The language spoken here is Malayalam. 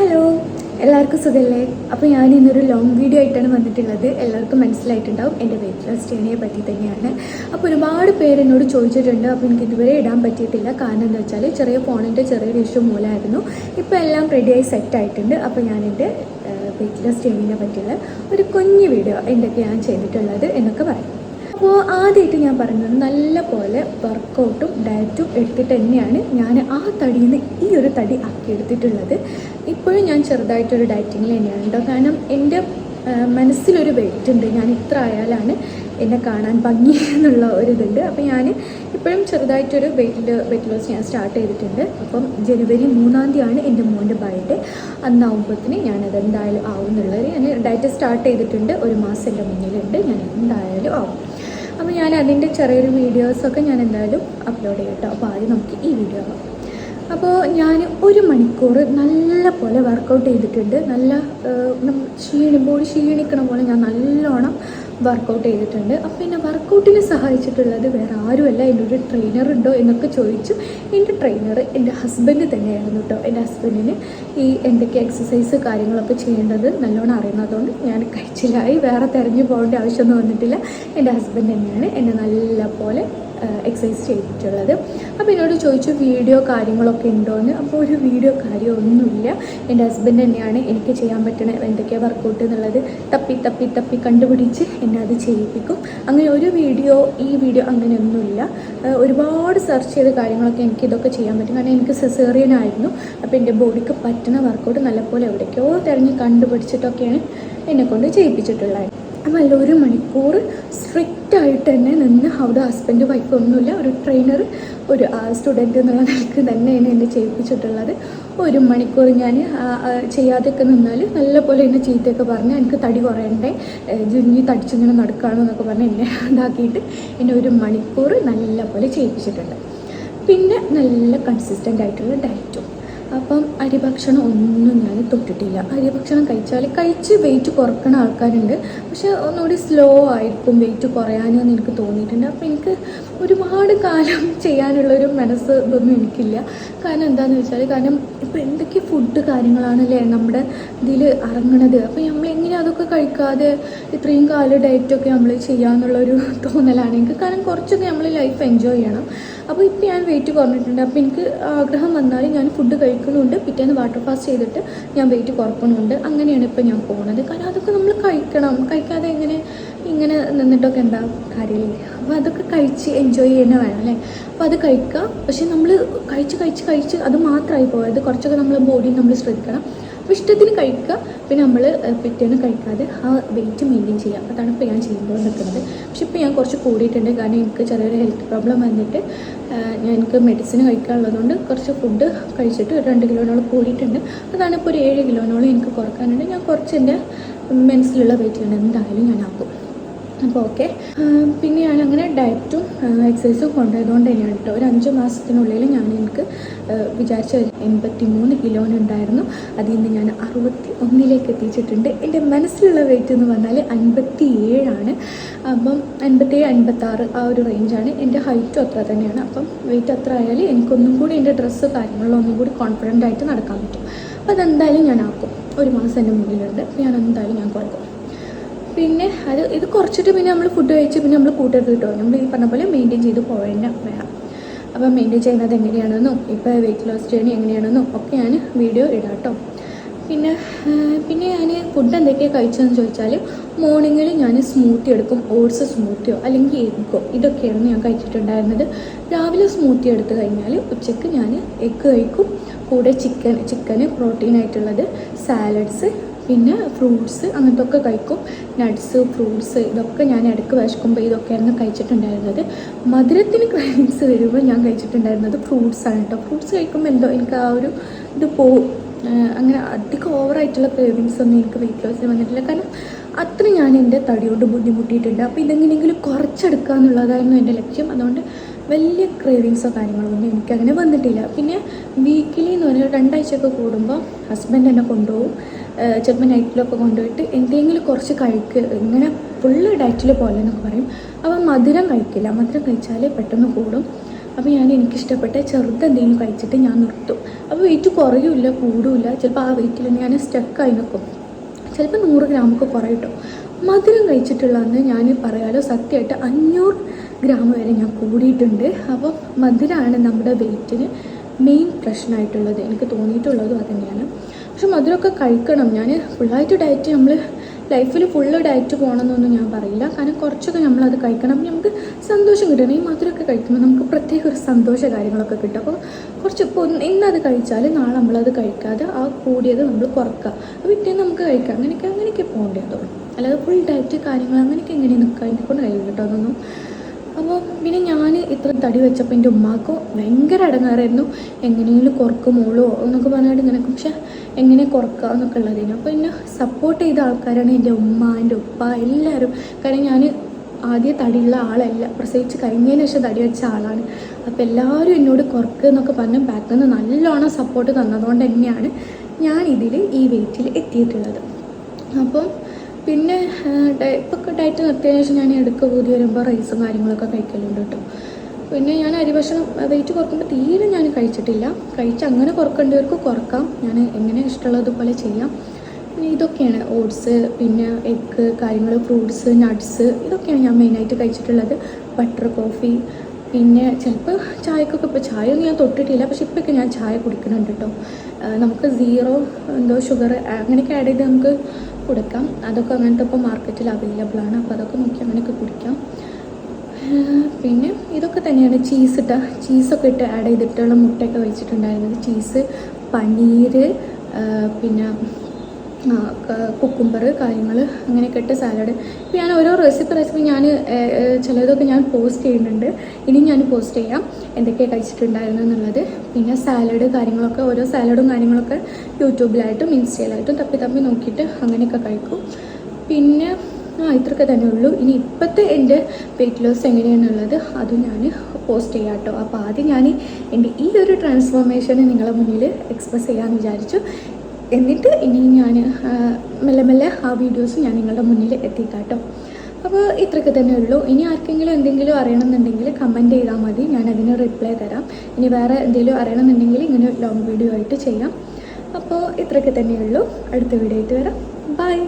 ഹലോ, എല്ലാവർക്കും സുഖമല്ലേ? അപ്പോൾ ഞാൻ ഇന്നൊരു ലോങ് വീഡിയോ ആയിട്ടാണ് വന്നിട്ടുള്ളത്. എല്ലാവർക്കും മനസ്സിലായിട്ടുണ്ടാവും എൻ്റെ വെയിറ്റ് ലോസ് ജേണിയെ പറ്റി തന്നെയാണ്. അപ്പോൾ ഒരുപാട് പേര് എന്നോട് ചോദിച്ചിട്ടുണ്ട്. അപ്പോൾ എനിക്ക് ഇതുവരെ ഇടാൻ പറ്റിയിട്ടില്ല. കാരണം എന്താ വെച്ചാൽ ചെറിയ ഫോണിൻ്റെ ചെറിയൊരു ഇഷ്യൂ മൂലമായിരുന്നു. ഇപ്പോൾ എല്ലാം റെഡിയായി സെറ്റായിട്ടുണ്ട്. അപ്പോൾ ഞാൻ എൻ്റെ വെയിറ്റ് ലോസ് ജേണിയെ പറ്റിയുള്ള ഒരു കുഞ്ഞു വീഡിയോ എന്തൊക്കെ ഞാൻ ചെയ്തിട്ടുള്ളത് എന്നൊക്കെ പറയും. അപ്പോൾ ആദ്യമായിട്ട് ഞാൻ പറയുന്നത് നല്ല പോലെ വർക്കൗട്ടും ഡയറ്റും എടുത്തിട്ട് തന്നെയാണ് ഞാൻ ആ തടിയിൽ നിന്ന് ഈ ഒരു തടി ആക്കിയെടുത്തിട്ടുള്ളത്. ഇപ്പോഴും ഞാൻ ചെറുതായിട്ടൊരു ഡയറ്റിങ്ങിൽ തന്നെയാണ് കേട്ടോ. കാരണം എൻ്റെ മനസ്സിലൊരു വെയിറ്റ് ഉണ്ട്, ഞാൻ ഇത്ര ആയാലാണ് എന്നെ കാണാൻ ഭംഗി എന്നുള്ള ഒരിതുണ്ട്. അപ്പോൾ ഞാൻ ഇപ്പോഴും ചെറുതായിട്ടൊരു വെയിറ്റ് ലോസ് ഞാൻ സ്റ്റാർട്ട് ചെയ്തിട്ടുണ്ട്. അപ്പം ജനുവരി 3-ാം തീയതിയാണ് എൻ്റെ മോൻ്റെ ബർത്ത്ഡേ. അന്നാവുമ്പോഴത്തേന് ഞാനത് എന്തായാലും ആവും എന്നുള്ളത് ഞാൻ ഡയറ്റ് സ്റ്റാർട്ട് ചെയ്തിട്ടുണ്ട്. ഒരു മാസം എൻ്റെ മുന്നിലുണ്ട്, ഞാൻ എന്തായാലും ആവും. അപ്പോൾ ഞാൻ അതിൻ്റെ ചെറിയൊരു വീഡിയോസൊക്കെ ഞാൻ എന്തായാലും അപ്ലോഡ് ചെയ്യും കേട്ടോ. അപ്പോൾ ആദ്യം നമുക്ക് ഈ വീഡിയോ ആവാം. അപ്പോൾ ഞാൻ 1 മണിക്കൂർ നല്ല പോലെ വർക്കൗട്ട് ചെയ്തിട്ടുണ്ട്. നല്ല ബോഡി ക്ഷീണിക്കണ പോലെ ഞാൻ നല്ലോണം വർക്കൗട്ട് ചെയ്തിട്ടുണ്ട്. അപ്പോൾ എന്നെ വർക്കൗട്ടിന് സഹായിച്ചിട്ടുള്ളത് വേറെ ആരുമല്ല, എൻ്റെ ഒരു ട്രെയിനർ ഉണ്ടോ എന്നൊക്കെ ചോദിച്ചു. എൻ്റെ ട്രെയിനർ എൻ്റെ ഹസ്ബൻഡ് തന്നെയായിരുന്നു കേട്ടോ. എൻ്റെ ഹസ്ബൻഡിന് ഈ എന്തൊക്കെ എക്സസൈസ് കാര്യങ്ങളൊക്കെ ചെയ്യേണ്ടത് നല്ലോണം അറിയുന്നതുകൊണ്ട് ഞാൻ കഴിച്ചില്ലായി വേറെ തിരഞ്ഞു പോകേണ്ട ആവശ്യമൊന്നും വന്നിട്ടില്ല. എൻ്റെ ഹസ്ബൻഡ് തന്നെയാണ് എന്നെ നല്ല പോലെ എക്സസൈസ് ചെയ്തിട്ടുള്ളത്. അപ്പോൾ എന്നോട് ചോദിച്ചു വീഡിയോ കാര്യങ്ങളൊക്കെ ഉണ്ടോയെന്ന്. അപ്പോൾ ഒരു വീഡിയോ കാര്യമൊന്നുമില്ല. എൻ്റെ ഹസ്ബൻഡ് തന്നെയാണ് എനിക്ക് ചെയ്യാൻ പറ്റണ എന്തൊക്കെയാണ് വർക്കൗട്ട് എന്നുള്ളത് തപ്പി കണ്ടുപിടിച്ച് എന്നെ അത് ചെയ്യിപ്പിക്കും. അങ്ങനെ ഒരു ഈ വീഡിയോ അങ്ങനെയൊന്നുമില്ല. ഒരുപാട് സെർച്ച് ചെയ്ത കാര്യങ്ങളൊക്കെ എനിക്ക് ഇതൊക്കെ ചെയ്യാൻ പറ്റും. കാരണം എനിക്ക് സിസേറിയൻ ആയിരുന്നു. അപ്പോൾ എൻ്റെ ബോഡിക്ക് പറ്റുന്ന വർക്കൗട്ട് നല്ലപോലെ എവിടേക്കോ തിരഞ്ഞ് കണ്ടുപിടിച്ചിട്ടൊക്കെയാണ് എന്നെക്കൊണ്ട് ചെയ്യിപ്പിച്ചിട്ടുള്ളത്. നല്ല 1 മണിക്കൂർ സ്ട്രിക്റ്റായിട്ട് തന്നെ നിന്ന് അവിടെ ഹസ്ബൻഡ് വൈഫ് ഒന്നുമില്ല, ഒരു ട്രെയിനർ ഒരു സ്റ്റുഡൻറ്റ് എന്നുള്ള നിലക്ക് തന്നെയാണ് എന്നെ ചെയ്യിപ്പിച്ചിട്ടുള്ളത്. 1 മണിക്കൂർ ഞാൻ ചെയ്യാതെയൊക്കെ നിന്നാൽ നല്ലപോലെ എന്നെ ചീത്തയൊക്കെ പറഞ്ഞ് എനിക്ക് തടി കുറയണ്ടേ, ജിഞ്ഞി തടിച്ചിങ്ങനെ നടക്കുകയാണെന്നൊക്കെ പറഞ്ഞ് എന്നെ ഇതാക്കിയിട്ട് എന്നെ 1 മണിക്കൂർ നല്ലപോലെ ചെയ്യിപ്പിച്ചിട്ടുണ്ട്. പിന്നെ നല്ല കൺസിസ്റ്റൻ്റ് ആയിട്ടുള്ള ഡയറ്റും. അപ്പം അരിഭക്ഷണം ഒന്നും ഞാൻ തൊട്ടിട്ടില്ല. അരിഭക്ഷണം കഴിച്ച് വെയിറ്റ് കുറക്കണ ആൾക്കാരുണ്ട്, പക്ഷെ ഒന്നുകൂടി സ്ലോ ആയിരിക്കും വെയിറ്റ് കുറയാനെന്ന് എനിക്ക് തോന്നിയിട്ടുണ്ട്. അപ്പോൾ എനിക്ക് ഒരുപാട് കാലം ചെയ്യാനുള്ളൊരു മനസ്സ് ഇതൊന്നും എനിക്കില്ല. കാരണം എന്താണെന്ന് വെച്ചാൽ കാരണം ഇപ്പോൾ എന്തൊക്കെ ഫുഡ് കാര്യങ്ങളാണല്ലേ നമ്മുടെ ഇതിൽ ഇറങ്ങണത്. അപ്പോൾ നമ്മൾ എങ്ങനെ അതൊക്കെ കഴിക്കാതെ ഇത്രയും കാലം ഡയറ്റൊക്കെ നമ്മൾ ചെയ്യാമെന്നുള്ളൊരു തോന്നലാണ് എനിക്ക്. കാരണം കുറച്ചൊക്കെ നമ്മൾ ലൈഫ് എൻജോയ് ചെയ്യണം. അപ്പോൾ ഇപ്പോൾ ഞാൻ വെയിറ്റ് കുറഞ്ഞിട്ടുണ്ട്. അപ്പോൾ എനിക്ക് ആഗ്രഹം വന്നാൽ ഞാൻ ഫുഡ് കഴിക്കുന്നുണ്ട്, പിറ്റേന്ന് വാട്ടർ ഫാസ്റ്റ് ചെയ്തിട്ട് ഞാൻ വെയിറ്റ് കുറക്കുന്നുണ്ട്. അങ്ങനെയാണ് ഇപ്പോൾ ഞാൻ പോകുന്നത്. കാരണം അതൊക്കെ നമ്മൾ കഴിക്കണം, കഴിക്കാതെ ഇങ്ങനെ നിന്നിട്ടൊക്കെ ഉണ്ടാവും കാര്യമില്ല. അപ്പോൾ അതൊക്കെ കഴിച്ച് എൻജോയ് ചെയ്യുന്ന വേണം അല്ലേ. അപ്പോൾ അത് കഴിക്കുക. പക്ഷേ നമ്മൾ കഴിച്ച് അത് മാത്രമായി പോയത്. കുറച്ചൊക്കെ നമ്മൾ ബോഡി നമ്മൾ ശ്രദ്ധിക്കണം. അപ്പോൾ ഇഷ്ടത്തിന് കഴിക്കുക, പിന്നെ നമ്മൾ പിറ്റേന്ന് കഴിക്കാതെ ആ വെയിറ്റ് മെയിൻറ്റെയിൻ ചെയ്യുക. അതാണ് ഇപ്പോൾ ഞാൻ ചെയ്യുമ്പോൾ നിൽക്കുന്നത്. പക്ഷെ ഇപ്പോൾ ഞാൻ കുറച്ച് കൂടിയിട്ടുണ്ട്. കാരണം എനിക്ക് ചെറിയൊരു ഹെൽത്ത് പ്രോബ്ലം വന്നിട്ട് എനിക്ക് മെഡിസിൻ കഴിക്കാനുള്ളതുകൊണ്ട് കുറച്ച് ഫുഡ് കഴിച്ചിട്ട് 2 കിലോനോളം കൂടിയിട്ടുണ്ട്. അതാണ് ഇപ്പോൾ ഒരു 7 കിലോനോളം എനിക്ക് കുറക്കാനുണ്ട്. ഞാൻ കുറച്ച് എൻ്റെ മനസ്സിലുള്ള വെയിറ്റ് ഞാൻ എന്തായാലും ഞാൻ ആക്കും. അപ്പോൾ ഓക്കെ. പിന്നെ ഞാനങ്ങനെ ഡയറ്റും എക്സസൈസും കൊണ്ടുപോയതുകൊണ്ട് തന്നെയാണ് കേട്ടോ. ഒരു 5 മാസത്തിനുള്ളിൽ എനിക്ക് വിചാരിച്ച 83 കിലോനുണ്ടായിരുന്നു. അതിൽ നിന്ന് ഞാൻ 61ലേക്ക് എത്തിച്ചിട്ടുണ്ട്. എൻ്റെ മനസ്സിലുള്ള വെയിറ്റ് എന്ന് പറഞ്ഞാൽ 57 അപ്പം 57-56 ആ ഒരു റേഞ്ചാണ്. എൻ്റെ ഹൈറ്റും അത്ര തന്നെയാണ്. അപ്പം വെയിറ്റ് അത്ര ആയാൽ എനിക്കൊന്നും കൂടി എൻ്റെ ഡ്രസ്സ് കാര്യങ്ങളിലൊന്നും കൂടി കോൺഫിഡൻ്റ് ആയിട്ട് നടക്കാൻ പറ്റും. അപ്പോൾ അതെന്തായാലും ഞാൻ ആക്കും. 1 മാസം എൻ്റെ മുന്നിലുണ്ട്. ഞാൻ എന്തായാലും ഞാൻ കുറക്കും. പിന്നെ ഇത് കുറച്ചിട്ട് പിന്നെ നമ്മൾ ഫുഡ് കഴിച്ച് പിന്നെ നമ്മൾ കൂട്ടരുത് കേട്ടോ. നമ്മൾ ഈ പറഞ്ഞ പോലെ മെയിൻറ്റെയിൻ ചെയ്ത് പോവേണ്ട വേണം. അപ്പോൾ മെയിൻറ്റെയിൻ ചെയ്യുന്നത് എങ്ങനെയാണെന്നും ഇപ്പോൾ വെയിറ്റ് ലോസ് ജേണി എങ്ങനെയാണെന്നും ഒക്കെ ഞാൻ വീഡിയോ ഇടാം കേട്ടോ. പിന്നെ ഞാൻ ഫുഡ് എന്തൊക്കെയാണ് കഴിച്ചതെന്ന് ചോദിച്ചാൽ മോർണിംഗിൽ ഞാൻ സ്മൂത്തി എടുക്കും. ഓട്സ് സ്മൂത്തിയോ അല്ലെങ്കിൽ എഗ്ഗോ ഇതൊക്കെയായിരുന്നു ഞാൻ കഴിച്ചിട്ടുണ്ടായിരുന്നത്. രാവിലെ സ്മൂത്തി എടുത്തു കഴിഞ്ഞാൽ ഉച്ചയ്ക്ക് ഞാൻ എഗ്ഗ് കഴിക്കും. കൂടെ ചിക്കന് പ്രോട്ടീനായിട്ടുള്ളത്, സാലഡ്സ്, പിന്നെ ഫ്രൂട്ട്സ് അങ്ങനത്തെ ഒക്കെ കഴിക്കും. നട്ട്സ്, ഫ്രൂട്ട്സ് ഇതൊക്കെ ഞാൻ ഇടയ്ക്ക് വിശക്കുമ്പോൾ ഇതൊക്കെയായിരുന്നു കഴിച്ചിട്ടുണ്ടായിരുന്നത്. മധുരത്തിന് ക്രേവിങ്സ് വരുമ്പോൾ ഞാൻ കഴിച്ചിട്ടുണ്ടായിരുന്നത് ഫ്രൂട്ട്സാണ് കേട്ടോ. ഫ്രൂട്ട്സ് കഴിക്കുമ്പോൾ എന്തോ എനിക്ക് ആ ഒരു ഇത് പോവും. അങ്ങനെ അധികം ഓവറായിട്ടുള്ള ക്രേവിങ്സ് ഒന്നും എനിക്ക് വെയിറ്റ് ലോസിന് വന്നിട്ടില്ല. കാരണം അത്ര ഞാൻ എൻ്റെ തടിയോട് ബുദ്ധിമുട്ടിയിട്ടുണ്ട്. അപ്പോൾ ഇതെങ്ങനെയെങ്കിലും കുറച്ചെടുക്കുക എന്നുള്ളതായിരുന്നു എൻ്റെ ലക്ഷ്യം. അതുകൊണ്ട് വലിയ ക്രേവിങ്സോ കാര്യങ്ങളോ ഒന്നും എനിക്കങ്ങനെ വന്നിട്ടില്ല. പിന്നെ വീക്കിലി എന്ന് പറഞ്ഞാൽ 2 ആഴ്ചയൊക്കെ കൂടുമ്പോൾ ഹസ്ബൻഡ് എന്നെ കൊണ്ടുപോകും. ചിലപ്പോൾ നൈറ്റിലൊക്കെ കൊണ്ടുപോയിട്ട് എന്തെങ്കിലും കുറച്ച് ഇങ്ങനെ ഫുള്ള് ഡയറ്റിൽ പോലെ എന്നൊക്കെ പറയും. അപ്പോൾ മധുരം കഴിക്കില്ല. മധുരം കഴിച്ചാൽ പെട്ടെന്ന് കൂടും. അപ്പോൾ ഞാൻ എനിക്കിഷ്ടപ്പെട്ട ചെറുതെന്തെങ്കിലും കഴിച്ചിട്ട് ഞാൻ നിർത്തും. അപ്പോൾ വെയിറ്റ് കുറയില്ല കൂടുമില്ല, ചിലപ്പോൾ ആ വെയിറ്റിൽ ഞാൻ സ്റ്റക്കായി നിൽക്കും. ചിലപ്പോൾ 100 ഗ്രാമൊക്കെ കുറയട്ടോ. മധുരം കഴിച്ചിട്ടുള്ളതെന്ന് ഞാൻ പറയാലോ സത്യമായിട്ട് 500 ഗ്രാം വരെ ഞാൻ കൂടിയിട്ടുണ്ട്. അപ്പം മധുരമാണ് നമ്മുടെ വെയിറ്റിന് മെയിൻ പ്രശ്നമായിട്ടുള്ളത്, എനിക്ക് തോന്നിയിട്ടുള്ളതും അത് തന്നെയാണ്. പക്ഷെ മധുരമൊക്കെ കഴിക്കണം. ഞാൻ ഫുള്ളായിട്ട് ഡയറ്റ്, നമ്മൾ ലൈഫിൽ ഫുള്ള് ഡയറ്റ് പോകണമെന്നൊന്നും ഞാൻ പറയില്ല. കാരണം കുറച്ചൊക്കെ നമ്മളത് കഴിക്കണം, നമുക്ക് സന്തോഷം കിട്ടണം. ഈ മധുരമൊക്കെ കഴിക്കുമ്പോൾ നമുക്ക് പ്രത്യേക ഒരു സന്തോഷ കാര്യങ്ങളൊക്കെ കിട്ടും. അപ്പോൾ കുറച്ച് ഇപ്പോൾ ഇന്നത് കഴിച്ചാൽ നാളെ നമ്മളത് കഴിക്കാതെ ആ കൂടിയത് നമ്മൾ കുറക്കുക, പിറ്റേന്ന് നമുക്ക് കഴിക്കാം. അങ്ങനെയൊക്കെ പോകേണ്ടതുള്ളൂ. അല്ലാതെ ഫുൾ ഡയറ്റ് കാര്യങ്ങൾ അങ്ങനെയൊക്കെ എങ്ങനെ നിൽക്കുക, എന്നെക്കൊണ്ട് കഴിയും കേട്ടോ അതൊന്നും. അപ്പോൾ പിന്നെ ഞാൻ ഇത്ര തടി വെച്ചപ്പോൾ എൻ്റെ ഉമ്മാക്കും ഭയങ്കര ഇടങ്ങാറായിരുന്നു. എങ്ങനെയെങ്കിലും കുറക്കുമോളോ എന്നൊക്കെ പറഞ്ഞിട്ട് ഇങ്ങനെ, പക്ഷെ എങ്ങനെ കുറക്കുക എന്നൊക്കെ ഉള്ളതിന്. അപ്പോൾ എന്നെ സപ്പോർട്ട് ചെയ്ത ആൾക്കാരാണ് എൻ്റെ ഉമ്മ, എൻ്റെ ഉപ്പ, എല്ലാവരും. കാരണം ഞാൻ ആദ്യം തടിയുള്ള ആളല്ല, പ്രസവിച്ച് കഴിഞ്ഞതിന് ശേഷം തടി വെച്ച ആളാണ്. അപ്പോൾ എല്ലാവരും എന്നോട് കുറക്കുക എന്നൊക്കെ പറഞ്ഞ് ബാക്കിൽ നിന്ന് നല്ലോണം സപ്പോർട്ട് തന്നതുകൊണ്ട് തന്നെയാണ് ഞാൻ ഈ വെയിറ്റിൽ എത്തിയിട്ടുള്ളത്. അപ്പം പിന്നെ ഇപ്പോൾ ഡയറ്റ് നിർത്തിയതിന് ശേഷം ഞാൻ ഇടയ്ക്ക് കൂടി വരുമ്പോൾ റൈസും കാര്യങ്ങളൊക്കെ കഴിക്കലുണ്ട് കേട്ടോ. പിന്നെ ഞാൻ അരിഭക്ഷണം വെയിറ്റ് കുറക്കുമ്പോൾ തീരെ ഞാൻ കഴിച്ചിട്ടില്ല. അങ്ങനെ കുറക്കേണ്ടവർക്ക് കുറക്കാം, ഞാൻ എങ്ങനെ ഇഷ്ടമുള്ളതുപോലെ ചെയ്യാം. പിന്നെ ഇതൊക്കെയാണ് ഓട്സ്, പിന്നെ എഗ്ഗ് കാര്യങ്ങൾ, ഫ്രൂട്ട്സ്, നട്ട്സ്, ഇതൊക്കെയാണ് ഞാൻ മെയിനായിട്ട് കഴിച്ചിട്ടുള്ളത്. ബട്ടർ കോഫി, പിന്നെ ചിലപ്പോൾ ചായക്കൊക്കെ, ഇപ്പോൾ ചായ ഒന്നും ഞാൻ തൊട്ടിട്ടില്ല, പക്ഷെ ഇപ്പോഴൊക്കെ ഞാൻ ചായ കുടിക്കുന്നുണ്ട് കേട്ടോ. നമുക്ക് 0 ഷുഗർ അങ്ങനെയൊക്കെ ആഡ് ചെയ്ത് നമുക്ക് കൊടുക്കാം. അതൊക്കെ അങ്ങനത്തെ ഇപ്പോൾ മാർക്കറ്റിൽ അവൈലബിൾ ആണ്. അപ്പോൾ അതൊക്കെ നോക്കി അങ്ങനെയൊക്കെ കുടിക്കാം. പിന്നെ ഇതൊക്കെ തന്നെയാണ് ചീസൊക്കെ ഇട്ട് ആഡ് ചെയ്തിട്ടുള്ള മുട്ടയൊക്കെ വെച്ചിട്ടുണ്ടായിരുന്നത്. ചീസ്, പനീർ, പിന്നെ കുക്കുംബർ കാര്യങ്ങൾ അങ്ങനെയൊക്കെ ഇട്ട് സാലഡ്. ഇപ്പോൾ ഞാൻ ഓരോ റെസിപ്പി ഞാൻ ചിലതൊക്കെ ഞാൻ പോസ്റ്റ് ചെയ്യുന്നുണ്ട്. ഇനി ഞാൻ പോസ്റ്റ് ചെയ്യാം എന്തൊക്കെയാണ് കഴിച്ചിട്ടുണ്ടായിരുന്നു എന്നുള്ളത്. പിന്നെ സാലഡ് കാര്യങ്ങളൊക്കെ, ഓരോ സാലഡും കാര്യങ്ങളൊക്കെ യൂട്യൂബിലായിട്ടും ഇൻസ്റ്റയിലായിട്ടും തപ്പി നോക്കിയിട്ട് അങ്ങനെയൊക്കെ കഴിക്കും. പിന്നെ ഇത്രയൊക്കെ തന്നെ ഉള്ളൂ. ഇനി ഇപ്പോഴത്തെ എൻ്റെ വെയിറ്റ് ലോസ് എങ്ങനെയാണെന്നുള്ളത് അതും ഞാൻ പോസ്റ്റ് ചെയ്യാം കേട്ടോ. അപ്പോൾ ആദ്യം ഞാൻ എൻ്റെ ഈ ഒരു ട്രാൻസ്ഫോർമേഷന് നിങ്ങളെ മുന്നിൽ എക്സ്പ്രസ് ചെയ്യാമെന്ന് വിചാരിച്ചു. എന്നിട്ട് ഇനി ഞാൻ മെല്ലെ ആ വീഡിയോസ് ഞാൻ നിങ്ങളുടെ മുന്നിൽ എത്തിക്കാം കേട്ടോ. അപ്പോൾ ഇത്രയൊക്കെ തന്നെ ഉള്ളൂ. ഇനി ആർക്കെങ്കിലും എന്തെങ്കിലും അറിയണമെന്നുണ്ടെങ്കിൽ കമൻറ്റ് ചെയ്താൽ മതി, ഞാൻ അതിന് റിപ്ലൈ തരാം. ഇനി വേറെ എന്തെങ്കിലും അറിയണമെന്നുണ്ടെങ്കിൽ ഇങ്ങനെ ലോങ് വീഡിയോ ആയിട്ട് ചെയ്യാം. അപ്പോൾ ഇത്രയൊക്കെ തന്നെ ഉള്ളൂ. അടുത്ത വീഡിയോ ആയിട്ട് വരാം. ബൈ.